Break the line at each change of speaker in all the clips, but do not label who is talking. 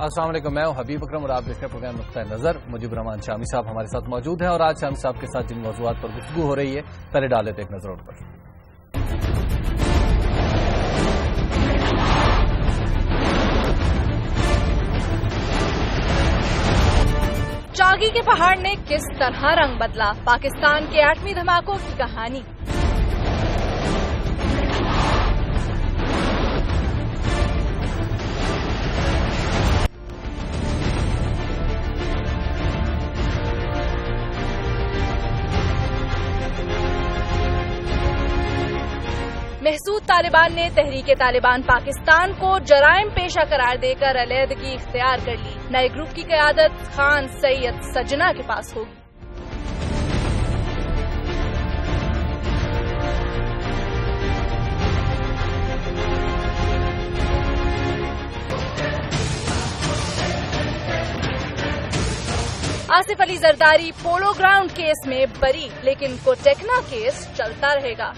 السلام علیکم، میں ہوں حبیب اکرم اور آپ دیکھ رہے ہیں پروگرام نقطہ نظر۔ مجیب الرحمان شامی صاحب ہمارے ساتھ موجود ہیں اور آج شامی صاحب کے ساتھ جن موضوعات پر گفتگو ہو رہی ہے پہلے ڈال لیتے ایک نظر ان پر۔
چاگی کے پہاڑ نے کس طرح رنگ بدلا، پاکستان کے ایٹمی دھماکوں کی کہانی۔ محسود طالبان نے تحریک طالبان پاکستان کو جرائم پیشہ قرار دے کر علیحدگی اختیار کر لی۔ نئے گروپ کی قیادت خان سید سجنا کے پاس ہوگی۔ Asif Ali Zardari polo ground case میں بری، لیکن کوٹیکنا کیس چلتا رہے گا۔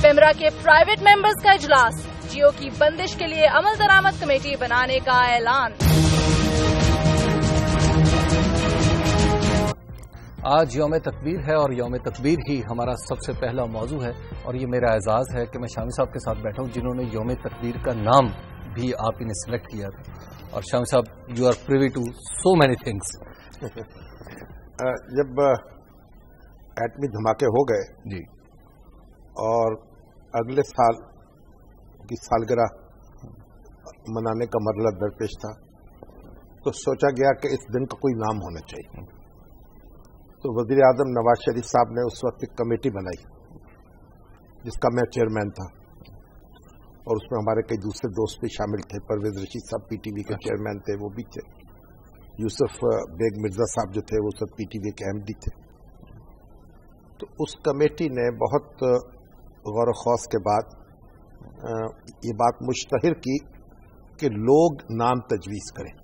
پیمرا کے پرائیویٹ ممبرز کا اجلاس، جیو کی بندش کے لیے عمل درآمد کمیٹی بنانے کا اعلان۔
آج یوم تکبیر ہے اور یوم تکبیر ہی ہمارا سب سے پہلا موضوع ہے، اور یہ میرا اعزاز ہے کہ میں شامی صاحب کے ساتھ بیٹھا ہوں جنہوں نے یوم تکبیر کا نام بھی آپ ہی نے سلیکٹ کیا تھا۔ اور شامی صاحب، you are privy to so many things.
جب ایٹمی دھماکے ہو گئے
جی
اور اگلے سال کی سالگرہ منانے کا مرحلہ درپیش تھا تو سوچا گیا کہ اس دن کا کوئی نام ہونا چاہیے۔ تو وزیر اعظم نواز شریف صاحب نے اس وقت ایک کمیٹی بنائی جس کا میں چیئرمین تھا، اور اس میں ہمارے کئی دوسرے دوست بھی شامل تھے۔ پرویز رشید صاحب پی ٹی وی کے چیئرمین تھے، وہ بھی تھے۔ یوسف بیگ مرزا صاحب جو تھے وہ سب پی ٹی وی کے احمدی تھے۔ تو اس کمیٹی نے بہت غور و خوض کے بعد یہ بات مشتہر کی کہ لوگ نام تجویز کریں۔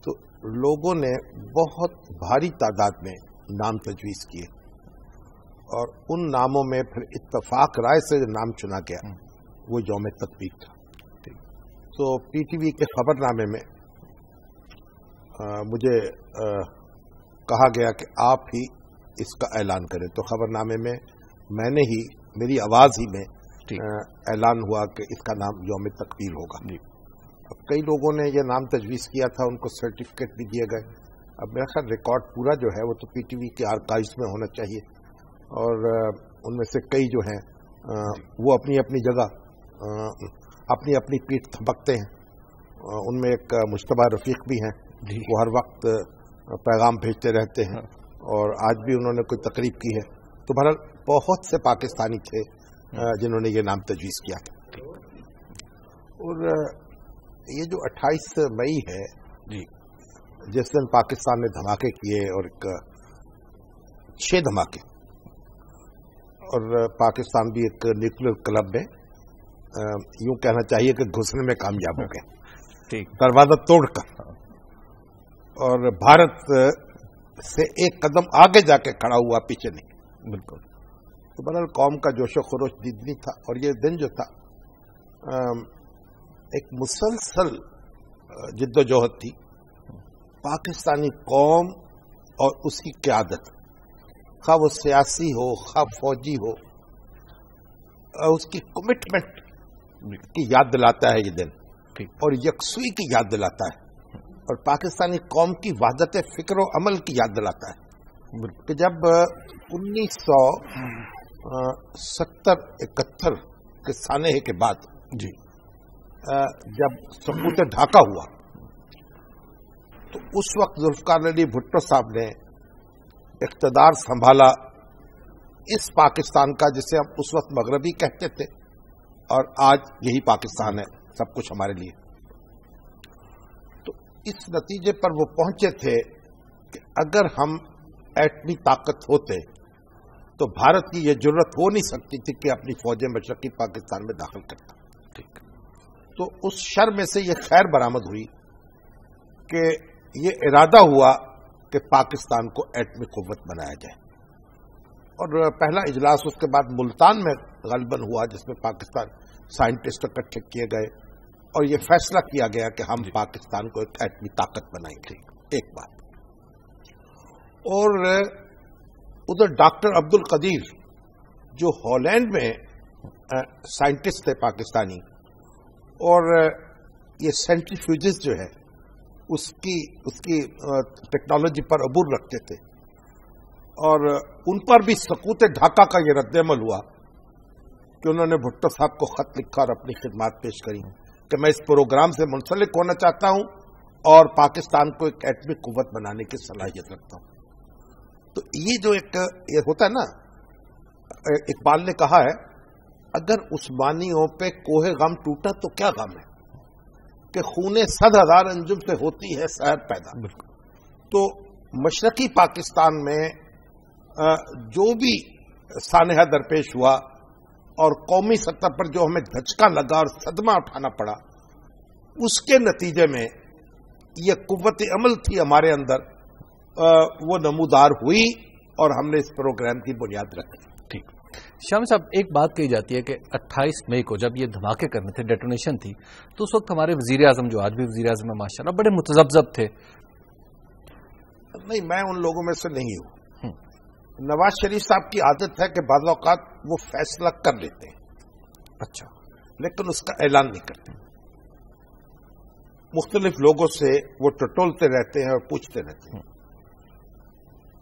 تو لوگوں نے بہت بھاری تعداد میں نام تجویز کیے، اور ان ناموں میں پھر اتفاق رائے سے جو نام چنا گیا وہ یوم تکبیر تھا۔ تو پی ٹی وی کے خبر نامے میں مجھے کہا گیا کہ آپ ہی اس کا اعلان کریں۔ تو خبر نامے میں نے ہی، میری آواز ہی میں اعلان ہوا کہ اس کا نام یوم تکبیر ہوگا۔ اب کئی لوگوں نے یہ نام تجویز کیا تھا، ان کو سرٹیفکیٹ بھی دیے گئے۔ اب میرا خیال ریکارڈ پورا جو ہے وہ تو پی ٹی وی کے آرکائیوز میں ہونا چاہیے، اور ان میں سے کئی جو ہیں وہ اپنی اپنی جگہ اپنی اپنی پیٹھ تھپکتے ہیں۔ ان میں ایک مشتبہ رفیق بھی ہیں، وہ ہر وقت پیغام بھیجتے رہتے ہیں، اور آج بھی انہوں نے کوئی تقریب کی ہے۔ تو بہرحال بہت سے پاکستانی تھے جنہوں نے یہ نام تجویز کیا تھا۔ اور یہ جو 28 مئی ہے جس دن پاکستان نے دھماکے کیے، اور 6 دھماکے، اور پاکستان بھی ایک نیوکلیر کلب میں یوں کہنا چاہیے کہ گھسنے میں کامیاب ہو گئے، دروازہ توڑ کر، اور بھارت سے ایک قدم آگے جا کے کھڑا ہوا، پیچھے نہیں۔ بالکل۔ تو بہرحال قوم کا جوش و خروش دیدنی تھا، اور یہ دن جو تھا ایک مسلسل جد و جہد تھی پاکستانی قوم اور اس کی قیادت، خواہ وہ سیاسی ہو خواہ فوجی ہو، اس کی کمٹمنٹ کی یاد دلاتا ہے یہ دن، اور یکسوئی کی یاد دلاتا ہے، اور پاکستانی قوم کی وحدت فکر و عمل کی یاد دلاتا ہے کہ جب 1970-71 کے سانحے کے بعد جب سقوط ڈھاکہ ہوا تو اس وقت ذوالفقار علی بھٹو صاحب نے اقتدار سنبھالا اس پاکستان کا جسے ہم اس وقت مغربی کہتے تھے، اور آج یہی پاکستان ہے سب کچھ ہمارے لیے۔ تو اس نتیجے پر وہ پہنچے تھے کہ اگر ہم ایٹمی طاقت ہوتے تو بھارت کی یہ جرت ہو نہیں سکتی تھی کہ اپنی فوجیں مشرقی پاکستان میں داخل کرتا۔ تو اس شر میں سے یہ خیر برآمد ہوئی کہ یہ ارادہ ہوا کہ پاکستان کو ایٹمی قوت بنایا جائے، اور پہلا اجلاس اس کے بعد ملتان میں غالباً ہوا جس میں پاکستان سائنٹسٹ اکٹھے کیے گئے اور یہ فیصلہ کیا گیا کہ ہم پاکستان کو ایک ایٹمی طاقت بنائیں گے. ایک بات. اور ادھر ڈاکٹر عبد القدیر جو ہالینڈ میں سائنٹسٹ تھے پاکستانی اور یہ سینٹریفیوجز جو ہے اس کی ٹیکنالوجی پر عبور رکھتے تھے اور ان پر بھی سقوط ڈھاکہ کا یہ رد عمل ہوا کہ انہوں نے بھٹو صاحب کو خط لکھا اور اپنی خدمات پیش کری کہ میں اس پروگرام سے منسلک ہونا چاہتا ہوں اور پاکستان کو ایک ایٹمی قوت بنانے کی صلاحیت رکھتا ہوں. تو یہ جو یہ ہوتا ہے نا، اقبال نے کہا ہے اگر عثمانیوں پہ کوہ غم ٹوٹا تو کیا غم ہے کہ خون 100,000 انجم سے ہوتی ہے سحر پیدا. تو مشرقی پاکستان میں جو بھی سانحہ درپیش ہوا اور قومی سطح پر جو ہمیں دھچکا لگا اور صدمہ اٹھانا پڑا، اس کے نتیجے میں یہ قوت عمل تھی ہمارے اندر، وہ نمودار ہوئی اور ہم نے اس پروگرام کی بنیاد رکھی.
ٹھیک. شامی صاحب، ایک بات کہی جاتی ہے کہ 28 مئی کو جب یہ دھماکے کرنے تھے، ڈیٹونیشن تھی، تو اس وقت ہمارے وزیر اعظم جو آج بھی وزیر اعظم ہے ماشاءاللہ بڑے متذبذب تھے.
نہیں، میں ان لوگوں میں سے نہیں ہوں. نواز شریف صاحب کی عادت ہے کہ بعض اوقات وہ فیصلہ کر لیتے ہیں،
اچھا،
لیکن اس کا اعلان نہیں کرتے. مختلف لوگوں سے وہ ٹٹولتے رہتے ہیں اور پوچھتے رہتے ہیں.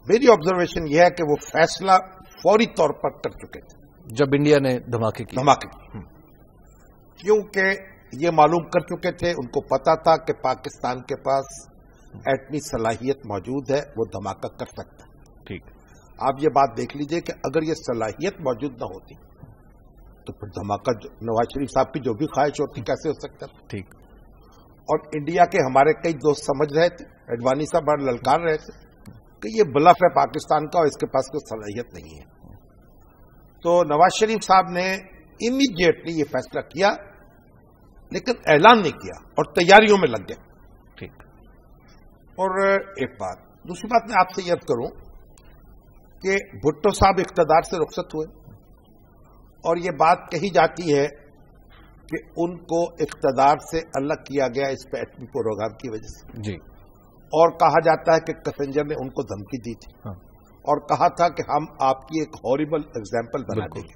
میری آبزرویشن یہ ہے کہ وہ فیصلہ فوری طور پر کر چکے تھے
جب انڈیا نے دھماکے کی،
کیونکہ یہ معلوم کر چکے تھے، ان کو پتا تھا کہ پاکستان کے پاس ایٹمی صلاحیت موجود ہے، وہ دھماکہ کر سکتا ہے.
ٹھیک.
آپ یہ بات دیکھ لیجئے کہ اگر یہ صلاحیت موجود نہ ہوتی تو پھر دھماکہ نواز شریف صاحب کی جو بھی خواہش ہوتی کیسے ہو سکتا.
ٹھیک.
اور انڈیا کے ہمارے کئی دوست سمجھ رہے تھے، اڈوانی صاحب بڑا للکار رہے تھے کہ یہ بلف ہے پاکستان کا اور اس کے پاس کوئی صلاحیت نہیں ہے. تو نواز شریف صاحب نے امیڈیٹلی یہ فیصلہ کیا، لیکن اعلان نہیں کیا اور تیاریوں میں لگ گئے.
ٹھیک.
اور ایک بات، دوسری بات میں آپ سے یہ کروں کہ بھٹو صاحب اقتدار سے رخصت ہوئے اور یہ بات کہی جاتی ہے کہ ان کو اقتدار سے الگ کیا گیا اس پہ ایٹمی پروگرام کی وجہ سے.
جی.
اور کہا جاتا ہے کہ کسنجر نے ان کو دھمکی دی تھی اور کہا تھا کہ ہم آپ کی ایک ہاریبل ایگزامپل بنا دیں گے.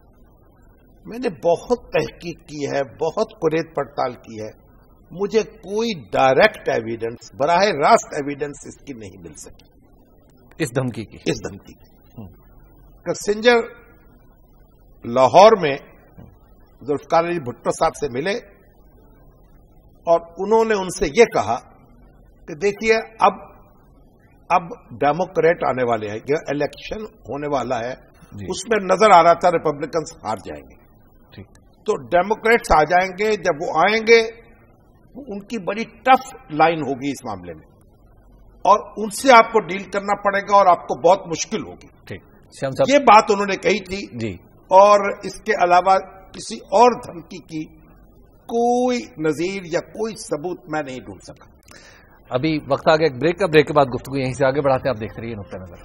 میں نے بہت تحقیق کی ہے، بہت قریت پڑتال کی ہے، مجھے کوئی ڈائریکٹ ایویڈنس، براہ راست ایویڈنس اس کی نہیں مل سکی،
اس دھمکی کی.
کسنجر لاہور میں ذوالفقار علی بھٹو صاحب سے ملے اور انہوں نے ان سے یہ کہا کہ دیکھیے اب ڈیموکریٹ آنے والے ہیں، یہ الیکشن ہونے والا ہے. اس میں نظر آ رہا تھا ریپبلکنس ہار جائیں گے.
ٹھیک.
تو ڈیموکریٹس آ جائیں گے، جب وہ آئیں گے ان کی بڑی ٹف لائن ہوگی اس معاملے میں اور ان سے آپ کو ڈیل کرنا پڑے گا اور آپ کو بہت مشکل ہوگی.
ٹھیک.
یہ بات انہوں نے کہی تھی.
جی.
اور اس کے علاوہ کسی اور دھمکی کی کوئی نظیر یا کوئی ثبوت میں نہیں ڈھونڈ سکا.
ابھی وقت آ گیا ایک بریک کا، بریک کے بعد گفتگو یہیں سے آگے بڑھاتے ہیں. آپ دیکھتے رہیے نقطہ نظر.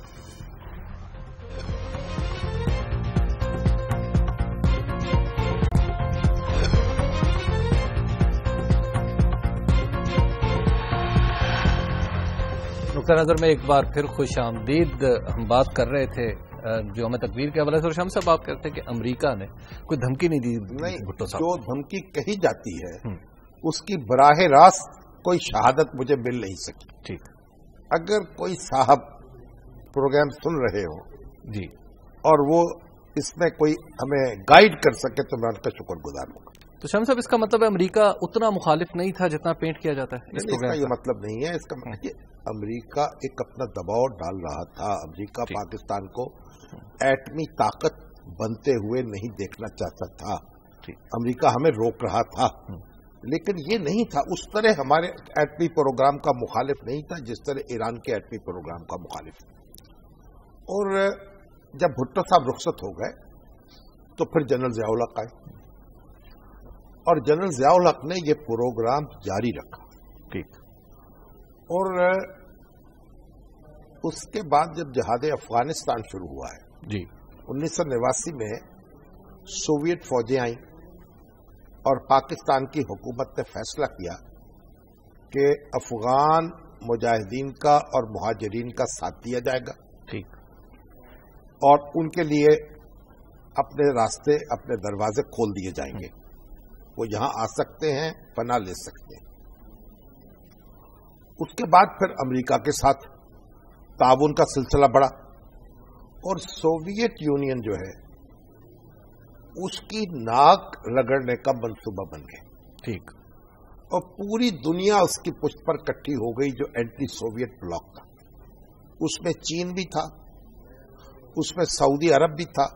نقطہ نظر میں ایک بار پھر خوش آمدید. ہم بات کر رہے تھے جو ہمیں تکبیر کے حوالے سے، اور شام صاحب بات کرتے ہیں کہ امریکہ نے کوئی دھمکی نہیں دی بھٹو صاحب.
جو دھمکی کہی جاتی ہے اس کی براہ راست کوئی شہادت مجھے مل نہیں سکی.
ٹھیک.
اگر کوئی صاحب پروگرام سن رہے ہو
جی
اور وہ اس میں کوئی ہمیں گائیڈ کر سکے تو میں ان کا شکر گزار ہوں.
تو شام صاحب اس کا مطلب ہے امریکہ اتنا مخالف نہیں تھا جتنا پینٹ کیا جاتا ہے.
اس کا یہ مطلب نہیں ہے. اس کا مطلب کہ امریکہ ایک اپنا دباؤ ڈال رہا تھا. امریکہ پاکستان کو ایٹمی طاقت بنتے ہوئے نہیں دیکھنا چاہتا تھا. امریکہ ہمیں روک رہا تھا، لیکن یہ نہیں تھا اس طرح ہمارے ایٹمی پروگرام کا مخالف نہیں تھا جس طرح ایران کے ایٹمی پروگرام کا مخالف. اور جب بھٹو صاحب رخصت ہو گئے تو پھر جنرل ضیاء الحق آئے اور جنرل ضیاء الحق نے یہ پروگرام جاری رکھا.
ٹھیک.
اور اس کے بعد جب جہاد افغانستان شروع ہوا ہے
جی
1989 میں سوویت فوجیں آئیں اور پاکستان کی حکومت نے فیصلہ کیا کہ افغان مجاہدین کا اور مہاجرین کا ساتھ دیا جائے گا،
ٹھیک،
اور ان کے لیے اپنے راستے، اپنے دروازے کھول دیے جائیں گے، وہ یہاں آ سکتے ہیں، پناہ لے سکتے ہیں۔ اس کے بعد پھر امریکہ کے ساتھ تعاون کا سلسلہ بڑھا اور سوویت یونین جو ہے اس کی ناک رگڑنے کا منصوبہ بن گیا،
ٹھیک،
اور پوری دنیا اس کی پشت پر کٹھی ہو گئی جو اینٹی سوویت بلاک تھا۔ اس میں چین بھی تھا، اس میں سعودی عرب بھی تھا،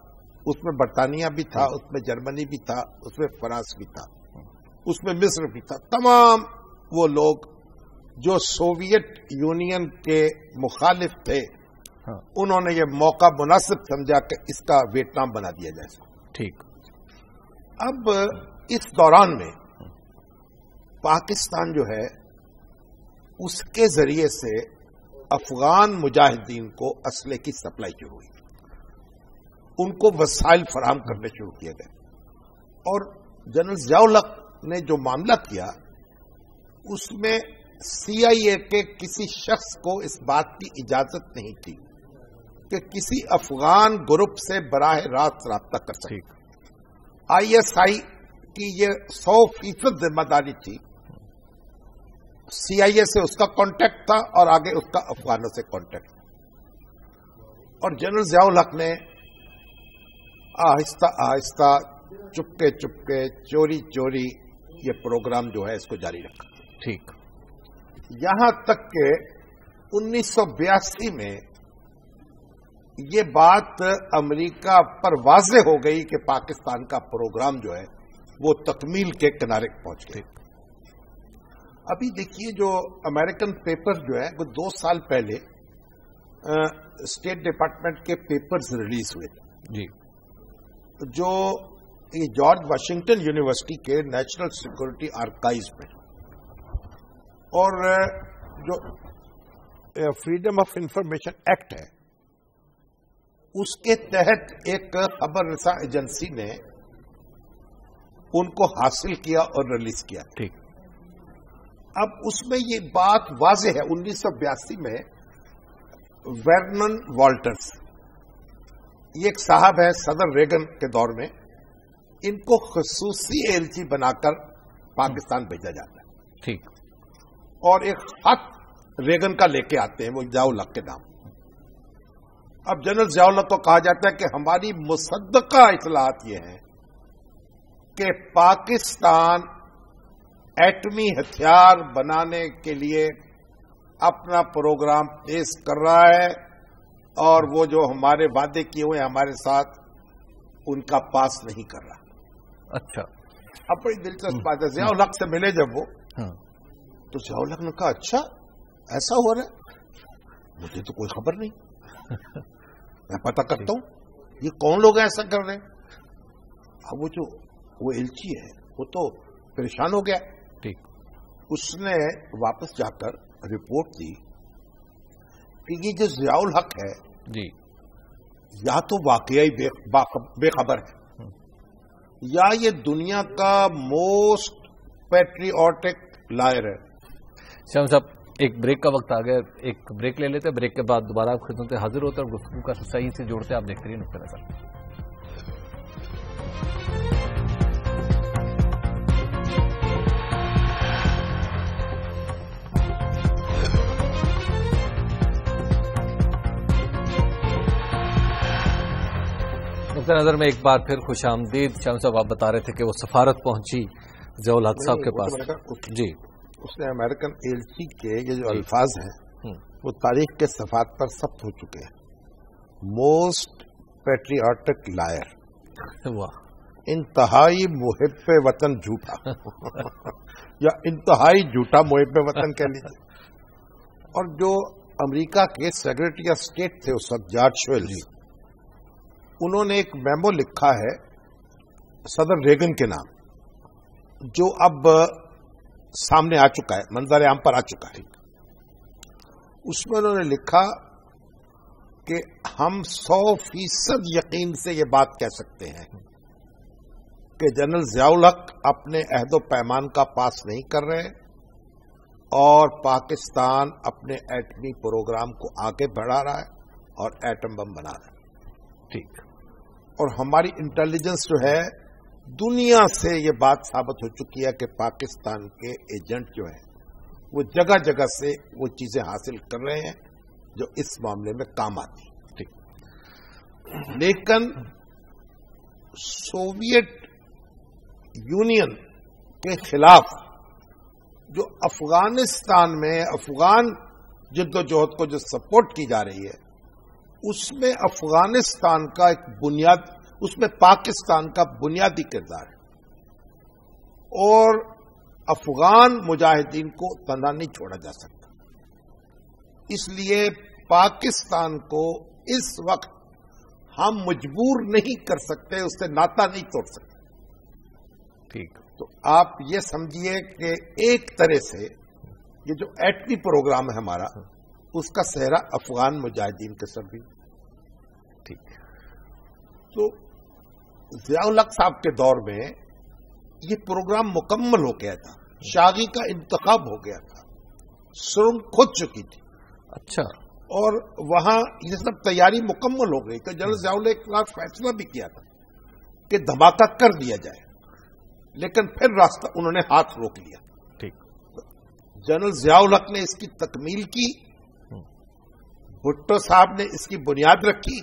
اس میں برطانیہ بھی تھا، اس میں جرمنی بھی تھا، اس میں فرانس بھی تھا، اس میں مصر بھی تھا۔ تمام وہ لوگ جو سوویت یونین کے مخالف تھے انہوں نے یہ موقع مناسب سمجھا کہ اس کا ویتنام بنا دیا جائے اس کو،
ٹھیک۔
اب اس دوران میں پاکستان جو ہے اس کے ذریعے سے افغان مجاہدین کو اسلحے کی سپلائی شروع ہوئی، ان کو وسائل فراہم کرنے شروع کیے گئے، اور جنرل ضیاء الحق نے جو معاملہ کیا اس میں سی آئی اے کے کسی شخص کو اس بات کی اجازت نہیں تھی کہ کسی افغان گروپ سے براہ راست رابطہ کر سکے۔ آئی ایس آئی کی یہ 100% ذمہ داری تھی، سی آئی اے سے اس کا کانٹیکٹ تھا اور آگے اس کا افغانوں سے کانٹیکٹ تھا، اور جنرل ضیاء الحق نے آہستہ آہستہ چپکے چپکے چوری چوری یہ پروگرام جو ہے اس کو جاری رکھا،
ٹھیک،
یہاں تک کہ 1982 میں یہ بات امریکہ پر واضح ہو گئی کہ پاکستان کا پروگرام جو ہے وہ تکمیل کے کنارے پہنچ گئے۔ ابھی دیکھیے جو امریکن پیپر جو ہے وہ 2 سال پہلے اسٹیٹ ڈپارٹمنٹ کے پیپرز ریلیز ہوئے تھے،
جی،
جو یہ جارج واشنگٹن یونیورسٹی کے نیشنل سیکورٹی آرکائیوز میں، اور جو فریڈم آف انفارمیشن ایکٹ ہے اس کے تحت ایک خبر رساں ایجنسی نے ان کو حاصل کیا اور ریلیز کیا،
ٹھیک۔
اب اس میں یہ بات واضح ہے، 1982 میں ورنن والٹرز، یہ ایک صاحب ہے صدر ریگن کے دور میں، ان کو خصوصی ایلچی بنا کر پاکستان بھیجا جاتا ہے،
ٹھیک،
اور ایک خط ریگن کا لے کے آتے ہیں وہ ضیاء الحق کے نام۔ اب جنرل ضیاء الحق کو کہا جاتا ہے کہ ہماری مصدقہ اطلاعات یہ ہیں کہ پاکستان ایٹمی ہتھیار بنانے کے لیے اپنا پروگرام تیز کر رہا ہے، اور وہ جو ہمارے وعدے کیے ہوئے ہمارے ساتھ ان کا پاس نہیں کر رہا۔
اچھا،
اب بڑی دلچسپ بات ہے، ضیاء الحق سے ملے جب وہ، تو ضیاء الحق نے کہا اچھا ایسا ہو رہا ہے، مجھے تو کوئی خبر نہیں، میں پتہ کرتا ہوں یہ کون لوگ ایسا کر رہے ہیں۔ اب وہ ایلچی ہے وہ تو پریشان ہو گیا،
ٹھیک،
اس نے واپس جا کر رپورٹ دی کہ یہ جو ضیاء الحق ہے
جی،
یا تو واقعی بے خبر ہے، یا یہ دنیا کا موسٹ پیٹریوٹک لائر ہے۔
شاہ صاحب ایک بریک کا وقت آ گیا، ایک بریک لے لیتے ہیں، بریک کے بعد دوبارہ آپ خدمت میں حاضر ہوتے ہیں اور گفتگو کا صحیح سے جوڑتے ہیں۔ آپ دیکھتے رہیے نقطہ نظر۔ نقطہ نظر میں ایک بار پھر خوش آمدید۔ شاہ صاحب آپ بتا رہے تھے کہ وہ سفارت پہنچی ضیاء الحق صاحب کے پاس، جی،
اس نے امریکن ایلچی کے یہ جو الفاظ ہیں وہ تاریخ کے صفحات پر ثبت ہو چکے ہیں، موسٹ پیٹریوٹک لائر،
واہ،
انتہائی محب وطن جھوٹا یا انتہائی جھوٹا محب وطن کہہ لیجیے۔ اور جو امریکہ کے سیکرٹری آف اسٹیٹ تھے اس وقت جارج شویلز، انہوں نے ایک میمو لکھا ہے صدر ریگن کے نام، جو اب سامنے آ چکا ہے، منظر عام پر آ چکا ہے۔ اس میں انہوں نے لکھا کہ ہم 100% یقین سے یہ بات کہہ سکتے ہیں کہ جنرل ضیاء الحق اپنے عہد و پیمان کا پاس نہیں کر رہے اور پاکستان اپنے ایٹمی پروگرام کو آگے بڑھا رہا ہے اور ایٹم بم بنا رہا ہے.
ٹھیک.
اور ہماری انٹیلیجنس جو ہے دنیا سے یہ بات ثابت ہو چکی ہے کہ پاکستان کے ایجنٹ جو ہیں وہ جگہ جگہ سے وہ چیزیں حاصل کر رہے ہیں جو اس معاملے میں کام آتی.
ٹھیک.
لیکن سوویت یونین کے خلاف جو افغانستان میں افغان جدوجہد کو جو سپورٹ کی جا رہی ہے اس میں افغانستان کا ایک بنیاد، اس میں پاکستان کا بنیادی کردار ہے اور افغان مجاہدین کو تنہا نہیں چھوڑا جا سکتا. اس لیے پاکستان کو اس وقت ہم مجبور نہیں کر سکتے، اس سے ناطا نہیں توڑ سکتے.
ٹھیک.
تو آپ یہ سمجھیے کہ ایک طرح سے یہ جو ایٹمی پروگرام ہے ہمارا اس کا سہرا افغان مجاہدین کے سر بھی.
ٹھیک.
تو ضیاء الحق صاحب کے دور میں یہ پروگرام مکمل ہو گیا تھا، شاغی کا انتخاب ہو گیا تھا، سرنگ کھود چکی تھی.
اچھا.
اور وہاں یہ سب تیاری مکمل ہو گئی. تو جنرل ضیاء الحق نے فیصلہ بھی کیا تھا کہ دھماکہ کر دیا جائے، لیکن پھر راستہ انہوں نے ہاتھ روک لیا.
ٹھیک.
جنرل ضیاء الحق نے اس کی تکمیل کی، بھٹو صاحب نے اس کی بنیاد رکھی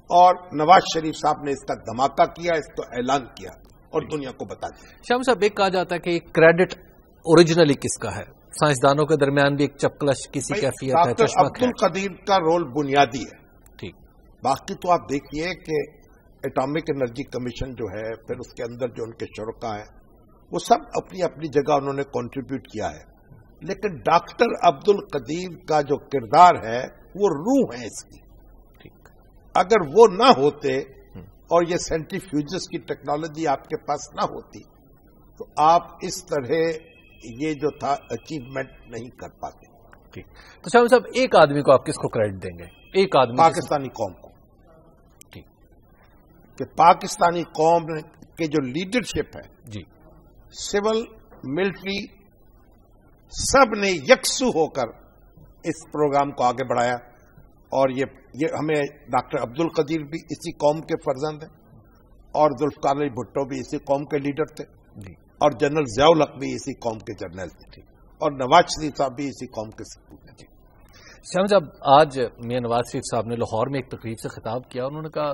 اور نواز شریف صاحب نے اس کا دھماکہ کیا، اس کو اعلان کیا اور دنیا کو بتا دیا.
شاہ صاحب، ایک کہا جاتا ہے کہ ایک کریڈٹ اوریجنلی کس کا ہے؟ سائنسدانوں کے درمیان بھی ایک چپکلش کسی کیفیت ہے.
ڈاکٹر عبد القدیر کا رول بنیادی ہے.
ٹھیک.
باقی تو آپ دیکھیے کہ ایٹامک انرجی کمیشن جو ہے، پھر اس کے اندر جو ان کے شرکاء ہیں، وہ سب اپنی اپنی جگہ انہوں نے کنٹریبیوٹ کیا ہے. لیکن ڈاکٹر عبد القدیر کا جو کردار ہے وہ روح ہے اس کی.
ٹھیک.
اگر وہ نہ ہوتے اور یہ سینٹریفیوجز کی ٹیکنالوجی آپ کے پاس نہ ہوتی تو آپ اس طرح یہ جو تھا اچیومنٹ نہیں کر پاتے.
ٹھیک. تو شاہ صاحب، ایک آدمی کو آپ کس کو کریڈٹ دیں گے؟ ایک آدمی
پاکستانی قوم کو.
ٹھیک.
کہ پاکستانی قوم کے جو لیڈرشپ ہے،
جی،
سول ملٹری، سب نے یکسو ہو کر اس پروگرام کو آگے بڑھایا. اور یہ ہمیں ڈاکٹر عبد القدیر بھی اسی قوم کے فرزند ہیں اور ذوالفقار علی بھٹو بھی اسی قوم کے لیڈر تھے
جی،
اور جنرل ضیاء الحق بھی اسی قوم کے جرنیل تھے اور نواز شریف صاحب بھی اسی قوم کے سپوت تھے.
شاہ صاحب، آج میاں نواز شریف صاحب نے لاہور میں ایک تقریب سے خطاب کیا. انہوں نے کہا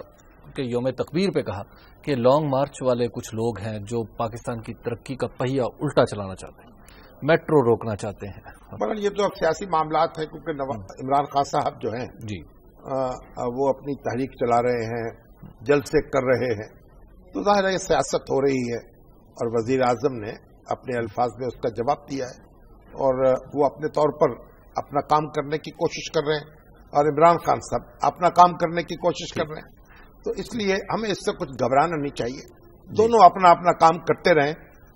کہ یوم تکبیر پہ کہا کہ لانگ مارچ والے کچھ لوگ ہیں جو پاکستان کی ترقی کا پہیہ الٹا چلانا چاہتے ہیں، میٹرو روکنا چاہتے ہیں.
مگر یہ تو اب سیاسی معاملات ہیں، کیونکہ عمران خان صاحب جو ہیں
جی،
وہ اپنی تحریک چلا رہے ہیں، جلسے کر رہے ہیں، تو ظاہر ہے یہ سیاست ہو رہی ہے اور وزیر اعظم نے اپنے الفاظ میں اس کا جواب دیا ہے اور وہ اپنے طور پر اپنا کام کرنے کی کوشش کر رہے ہیں اور عمران خان صاحب اپنا کام کرنے کی کوشش کر رہے ہیں. تو اس لیے ہمیں اس سے کچھ گھبرانا نہیں چاہیے. دونوں اپنا اپنا کام کرتے رہیں،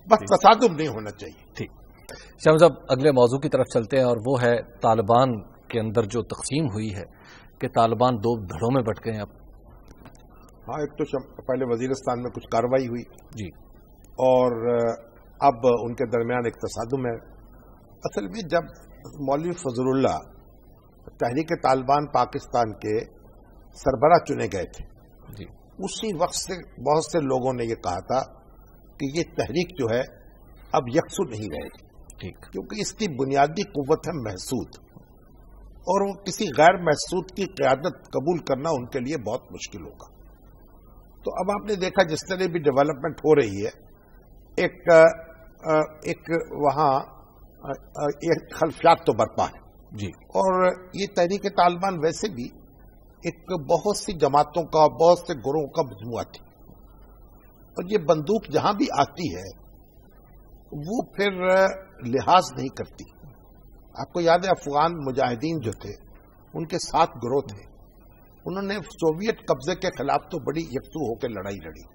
بس تصادم نہیں ہونا چاہیے.
ٹھیک. شاہ صاحب، اگلے موضوع کی طرف چلتے ہیں اور وہ ہے طالبان کے اندر جو تقسیم ہوئی ہے کہ طالبان دو دھڑوں میں بٹ گئے ہیں. اب
ہاں، ایک تو پہلے وزیرستان میں کچھ کارروائی ہوئی
جی،
اور اب ان کے درمیان ایک تصادم ہے. اصل میں جب مولوی فضل اللہ تحریک طالبان پاکستان کے سربراہ چنے گئے تھے
جی،
اسی وقت سے بہت سے لوگوں نے یہ کہا تھا کہ یہ تحریک جو ہے اب یکسو نہیں رہے گی.
ٹھیک.
کیونکہ اس کی بنیادی قوت ہے محسود، اور وہ کسی غیر محسود کی قیادت قبول کرنا ان کے لیے بہت مشکل ہوگا. تو اب آپ نے دیکھا جس طرح بھی ڈیولپمنٹ ہو رہی ہے، ایک وہاں ایک خلفیات تو برپا ہے
جی،
اور یہ تحریک طالبان ویسے بھی ایک بہت سی جماعتوں کا، بہت سے گروہوں کا مجموعہ تھی، اور یہ بندوق جہاں بھی آتی ہے وہ پھر لحاظ نہیں کرتی. آپ کو یاد ہے افغان مجاہدین جو تھے ان کے 7 گروہ تھے، انہوں نے سوویت قبضے کے خلاف تو بڑی یکسو ہو کے لڑائی لڑی،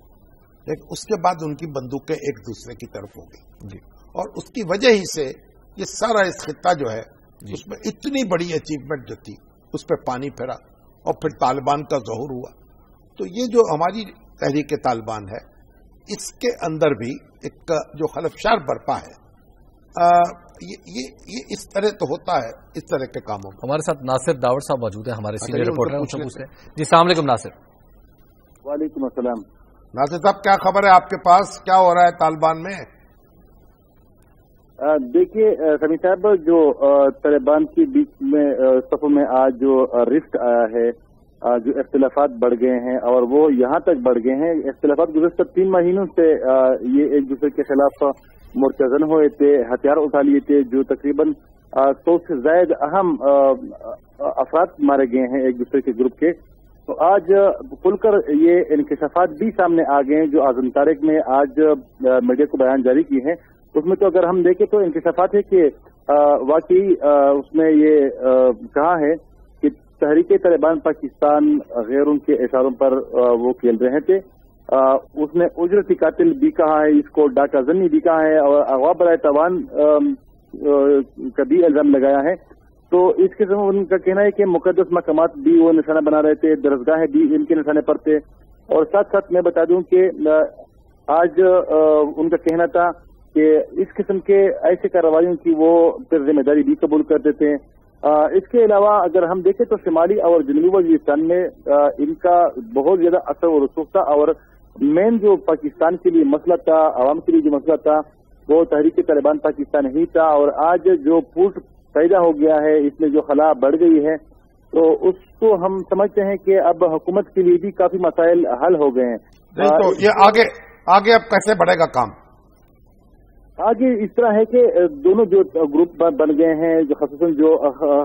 لیکن اس کے بعد ان کی بندوقیں ایک دوسرے کی طرف ہو گئی
جی،
اور اس کی وجہ ہی سے یہ سارا اس خطہ جو ہے اس میں اتنی بڑی اچیومنٹ جو تھی اس پہ پانی پھرا اور پھر طالبان کا ظہور ہوا. تو یہ جو ہماری تحریک طالبان ہے اس کے اندر بھی ایک جو خلفشار برپا ہے یہ اس طرح تو ہوتا ہے اس طرح کے کاموں میں.
ہمارے ساتھ ناصر داوڑ صاحب موجود ہیں, ہمارے سینئر رپورٹر ہیں, پوچھتے ہیں. جی السلام علیکم ناصر.
وعلیکم السلام.
ناصر صاحب کیا خبر ہے آپ کے پاس, کیا ہو رہا ہے طالبان میں؟
دیکھیے سمی صاحب, جو طالبان کے بیچ میں صفوں میں آج جو رفٹ آیا ہے, جو اختلافات بڑھ گئے ہیں اور وہ یہاں تک بڑھ گئے ہیں. اختلافات گزشتہ 3 مہینوں سے یہ ایک دوسرے کے خلاف مرتزن ہوئے تھے, ہتھیار اٹھا لیے تھے, جو تقریباً 100 سے زائد اہم افراد مارے گئے ہیں ایک دوسرے کے گروپ کے. تو آج کھل کر یہ انکشافات بھی سامنے آ گئے ہیں جو اعظم طارق نے آج میڈیا کو بیان جاری کی ہے. اس میں تو اگر ہم دیکھیں تو انکشافات ہے کہ واقعی اس میں یہ کہا ہے کہ تحریک طالبان پاکستان غیر ان کے اشاروں پر وہ کھیل رہے تھے. اس نے اجرتی قاتل بھی کہا ہے, اس کو ڈاکہ زنی بھی کہا ہے, اور اغوا برائے تاوان کا بھی الزام لگایا ہے. تو اس کے ذمہ ان کا کہنا ہے کہ مقدس مقامات بھی وہ نشانہ بنا رہے تھے, درسگاہیں بھی ان کے نشانے پر تھے. اور ساتھ ساتھ میں بتا دوں کہ آج ان کا کہنا تھا کہ اس قسم کے ایسے کارروائیوں کی وہ پھر ذمہ داری بھی قبول کرتے تھے. اس کے علاوہ اگر ہم دیکھیں تو شمالی اور جنوبی وزیرستان میں ان کا بہت زیادہ اثر و رسوخ تھا, اور مین جو پاکستان کے لیے مسئلہ تھا, عوام کے لیے جو مسئلہ تھا, وہ تحریک طالبان پاکستان ہی تھا. اور آج جو پھوٹ پیدا ہو گیا ہے, اس میں جو خلا بڑھ گئی ہے, تو اس کو ہم سمجھتے ہیں کہ اب حکومت کے لیے بھی کافی مسائل حل ہو گئے ہیں.
تو یہ آگے اب کیسے بڑھے گا کام؟
آگے اس طرح ہے کہ دونوں جو گروپ بن گئے ہیں, جو خصوصاً جو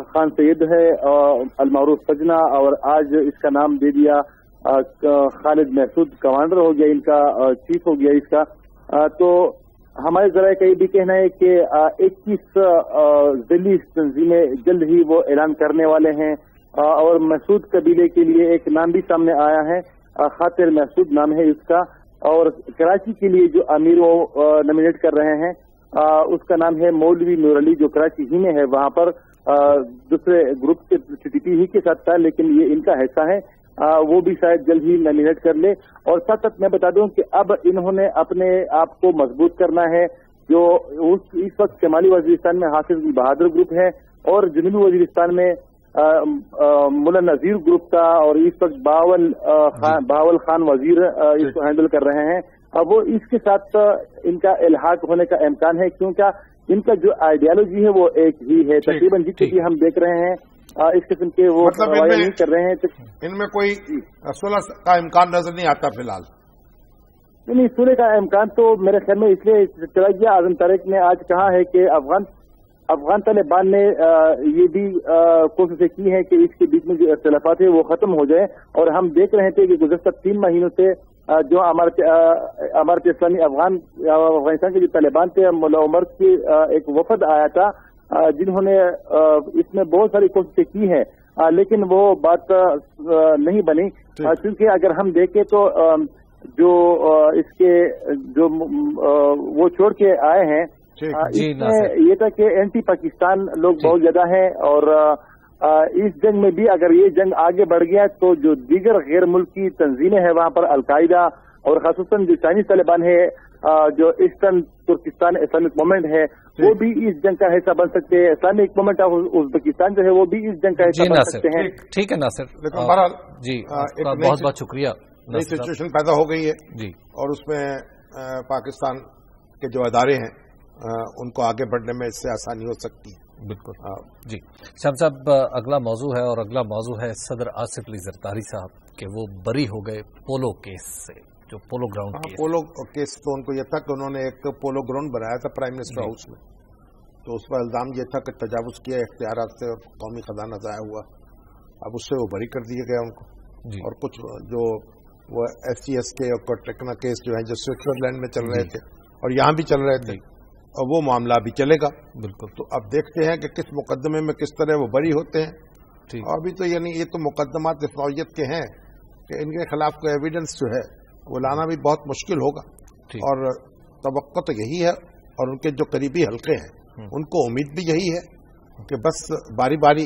خان سید ہے المعروف سجنا, اور آج اس کا نام دے دیا خالد محسود, کمانڈر ہو گیا ان کا, چیف ہو گیا اس کا. تو ہمارے ذرائع کا یہ بھی کہنا ہے کہ 21 ذیلی تنظیمیں جلد ہی وہ اعلان کرنے والے ہیں. اور محسود قبیلے کے لیے ایک نام بھی سامنے آیا ہے, خاطر محسود نام ہے اس کا. اور کراچی کے لیے جو امیر وہ نامینیٹ کر رہے ہیں اس کا نام ہے مولوی نور علی, جو کراچی ہی میں ہے. وہاں پر دوسرے گروپ کے ٹی پی ہی کے ساتھ تھا, لیکن یہ ان کا حصہ ہے, وہ بھی شاید جلد ہی نامینیٹ کر لے. اور ساتھ ساتھ میں بتا دوں کہ اب انہوں نے اپنے آپ کو مضبوط کرنا ہے. جو اس وقت شمالی وزیرستان میں حافظ بہادر گروپ ہے, اور جنوبی وزیرستان میں ملا نذیر گروپ کا, اور اس وقت بہاول خان وزیر اس کو ہینڈل کر رہے ہیں. اب وہ اس کے ساتھ ان کا الحاق ہونے کا امکان ہے, کیونکہ ان کا جو آئیڈیالوجی ہے وہ ایک ہی ہے. تقریباً جتنے بھی ہم دیکھ رہے ہیں اس قسم کے وہ نہیں کر رہے ہیں.
ان میں کوئی صلح کا امکان نظر نہیں آتا فی الحال.
نہیں, صلح کا امکان تو میرے خیال میں اس لیے چلا گیا. اعظم طارق نے آج کہا ہے کہ افغان طالبان نے یہ بھی کوششیں کی ہے کہ اس کے بیچ میں جو اختلافات ہیں وہ ختم ہو جائے. اور ہم دیکھ رہے تھے کہ گزشتہ 3 مہینوں سے جو امارت اسلامی افغانستان کے جو طالبان تھے, مولا عمر کی ایک وفد آیا تھا, جنہوں نے اس میں بہت ساری کوششیں کی ہیں, لیکن وہ بات نہیں بنی. کیونکہ اگر ہم دیکھیں تو جو اس کے جو وہ چھوڑ کے آئے ہیں, اس میں یہ تھا کہ اینٹی پاکستان لوگ بہت زیادہ ہیں. اور اس جنگ میں بھی اگر یہ جنگ آگے بڑھ گیا تو جو دیگر غیر ملکی تنظیمیں ہیں وہاں پر القاعدہ, اور خصوصاً جو چائنیز طالبان ہے, جو ایسٹرن ترکستان اسلامک موومنٹ ہے, وہ بھی اس جنگ کا حصہ بن سکتے ہیں. اسلامک موومنٹ آف ازبکستان جو ہے وہ بھی اس جنگ کا حصہ بن سکتے ہیں.
ٹھیک ہے ناصر, جی بہت بہت شکریہ.
نئی سچویشن پیدا ہو گئی ہے
جی, اور
اس میں پاکستان کے جو ادارے ہیں ان کو آگے بڑھنے میں اس سے آسانی ہو سکتی ہے.
بالکل. جی شام صاحب, اگلا موضوع ہے, اور اگلا موضوع ہے صدر آصف علی زرداری صاحب کہ وہ بری ہو گئے پولو کیس سے, جو پولو گراؤنڈ
پولو کیس. تو ان کو یہ تھا کہ انہوں نے ایک پولو گراؤنڈ بنایا تھا پرائم منسٹر ہاؤس میں, تو اس پر الزام یہ تھا کہ تجاوز کیا اختیارات سے اور قومی خزانہ ضائع ہوا. اب اس سے وہ بری کر دیا گیا ان کو. اور کچھ جو وہ ایس سی ایس کے اور ٹیکنا کیس جو ہیں جو سوئٹزرلینڈ میں چل رہے تھے اور یہاں بھی چل رہے تھے, اور وہ معاملہ بھی چلے گا.
بالکل.
تو اب دیکھتے ہیں کہ کس مقدمے میں کس طرح وہ بری ہوتے ہیں. اور ابھی تو یعنی یہ تو مقدمات اس نوعیت کے ہیں کہ ان کے خلاف کوئی ایویڈنس جو ہے وہ لانا بھی بہت مشکل ہوگا. اور توقع تو یہی ہے, اور ان کے جو قریبی حلقے ہیں ان کو امید بھی یہی ہے کہ بس باری باری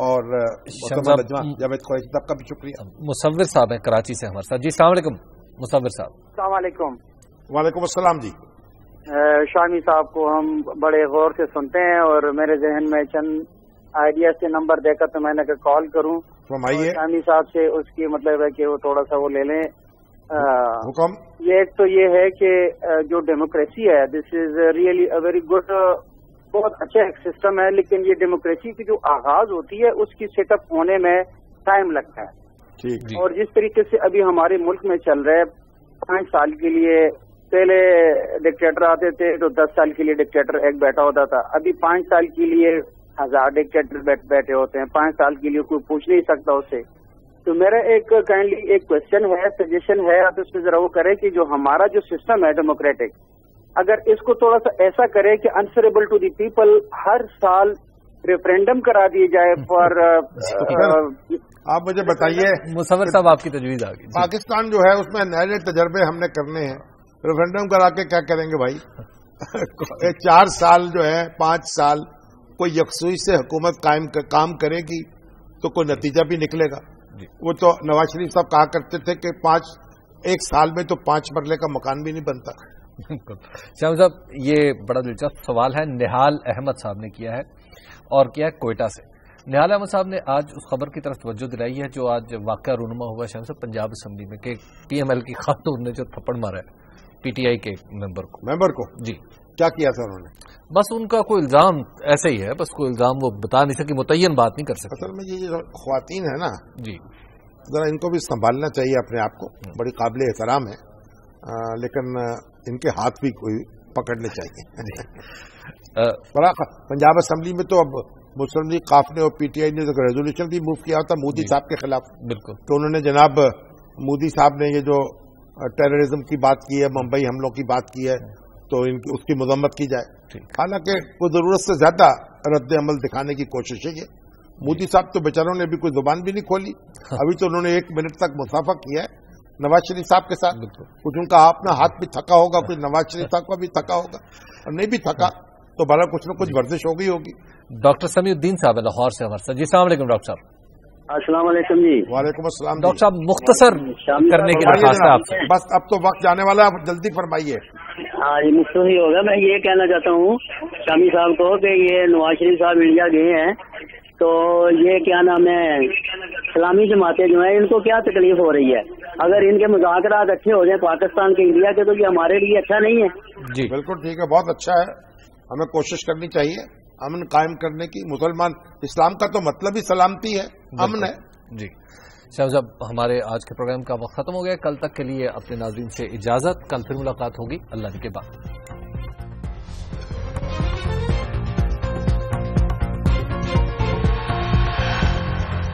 اور جاوید قریشی صاحب کا بھی شکریہ.
مصور صاحب ہیں کراچی سے ہمارے ساتھ. جی السلام علیکم مصور صاحب.
السلام علیکم.
وعلیکم السلام. جی
شامی صاحب کو ہم بڑے غور سے سنتے ہیں اور میرے ذہن میں چند آئیڈیا سے نمبر دیکھا تو میں نے کہا کال کروں. شامی صاحب سے اس کی مطلب ہے کہ وہ تھوڑا سا وہ لے لیں
حکم.
یہ ایک تو یہ ہے کہ جو ڈیموکریسی ہے this is really a very good, بہت اچھا ایک سسٹم ہے، لیکن یہ ڈیموکریسی کی جو آغاز ہوتی ہے اس کی سیٹ اپ ہونے میں ٹائم لگتا ہے. اور جس طریقے سے ابھی ہمارے ملک میں چل رہا ہے 5 سال کے لیے پہلے ڈکٹیٹر آتے تھے تو 10 سال کے لیے ڈکٹیٹر ایک بیٹھا ہوتا تھا، ابھی 5 سال کے لیے 1000 ڈکٹیٹر بیٹھے ہوتے ہیں. 5 سال کے لیے کوئی پوچھ نہیں سکتا اسے. تو میرا ایک کائنڈلی ایک کوشچن ہے، سجیشن ہے، آپ اس میں ذرا وہ کریں کہ جو ہمارا جو سسٹم ہے ڈیموکریٹک، اگر اس کو تھوڑا سا ایسا کرے کہ آنسریبل ٹو دی پیپل ہر سال ریفرینڈم کرا دیے جائے فار.
آپ مجھے بتائیے
مصور صاحب آپ کی تجویز آ گئی.
پاکستان جو ہے اس میں نئے نئے تجربے ہم نے کرنے ہیں، ریفرینڈم کرا کے کیا کریں گے بھائی؟ 4 سال جو ہے 5 سال کوئی یکسوئی سے حکومت کام کرے گی تو کوئی نتیجہ بھی نکلے گا. وہ تو نواز شریف صاحب کہا کرتے تھے کہ 1 سال میں تو 5 مرلے کا مکان بھی نہیں بنتا.
شاہ صاحب یہ بڑا دلچسپ سوال ہے، نہال احمد صاحب نے کیا ہے اور کیا ہے کوئٹہ سے. نہال احمد صاحب نے آج اس خبر کی طرف توجہ دلائی ہے جو آج واقعہ رونما ہوا شاہ صاحب پنجاب اسمبلی میں کہ پی ایم ایل کی خاتون نے جو تھپڑ مارا ہے پی ٹی آئی کے ممبر کو. جی
کیا کیا تھا انہوں نے؟
بس ان کا کوئی الزام ایسے ہی ہے، بس کوئی الزام وہ بتا نہیں سکی، متعین بات نہیں کر سکتے.
اصل میں یہ خواتین ہے نا
جی
ذرا ان کو بھی سنبھالنا چاہیے اپنے آپ کو، بڑی قابل احترام ہے، لیکن ان کے ہاتھ بھی کوئی پکڑنے چاہیے. بڑا پنجاب اسمبلی میں تو اب مسلم لیگ قاف نے اور پی ٹی آئی نے ریزولوشن بھی موو کیا تھا مودی صاحب کے خلاف.
بالکل.
تو انہوں نے جناب مودی صاحب نے یہ جو ٹیررزم کی بات کی ہے، ممبئی حملوں کی بات کی ہے، تو اس کی مذمت کی جائے. حالانکہ وہ ضرورت سے زیادہ رد عمل دکھانے کی کوشش ہے. مودی صاحب تو بیچاروں نے بھی کوئی زبان بھی نہیں کھولی. ابھی تو انہوں نے 1 منٹ تک مسافہ کیا ہے نواز شریف صاحب کے ساتھ. کچھ ان کا اپنا ہاتھ بھی تھکا ہوگا، کچھ نواز شریف صاحب کا بھی تھکا ہوگا، اور نہیں بھی تھکا تو بھلا کچھ نہ کچھ ورزش ہو گئی ہوگی.
ڈاکٹر سمیع الدین صاحب لاہور سے ہمارے ساتھ. جی السلام علیکم ڈاکٹر صاحب.
السلام علیکم. جی
وعلیکم السلام.
ڈاکٹر صاحب مختصر کرنے کی درخواست ہے آپ سے.
بس اب تو وقت جانے والا ہے، آپ جلدی فرمائیے.
ہاں جی مختصر ہی ہوگا. میں یہ کہنا چاہتا ہوں شامی صاحب کو کہ یہ نواز شریف صاحب انڈیا گئے ہیں تو یہ کیا نام ہے اسلامی جماعتیں جو ہیں ان کو کیا تکلیف ہو رہی ہے؟ اگر ان کے مذاکرات اچھے ہو جائیں پاکستان کے انڈیا کے تو یہ ہمارے لیے اچھا نہیں ہے.
جی بالکل
ٹھیک ہے، بہت اچھا ہے. ہمیں کوشش کرنی چاہیے امن قائم کرنے کی. مسلمان اسلام کا تو مطلب ہی سلامتی ہے، امن ہے.
جی شاہ صاحب ہمارے آج کے پروگرام کا وقت ختم ہو گیا. کل تک کے لیے اپنے ناظرین سے اجازت. کل پھر ملاقات ہوگی اللہ کے بعد.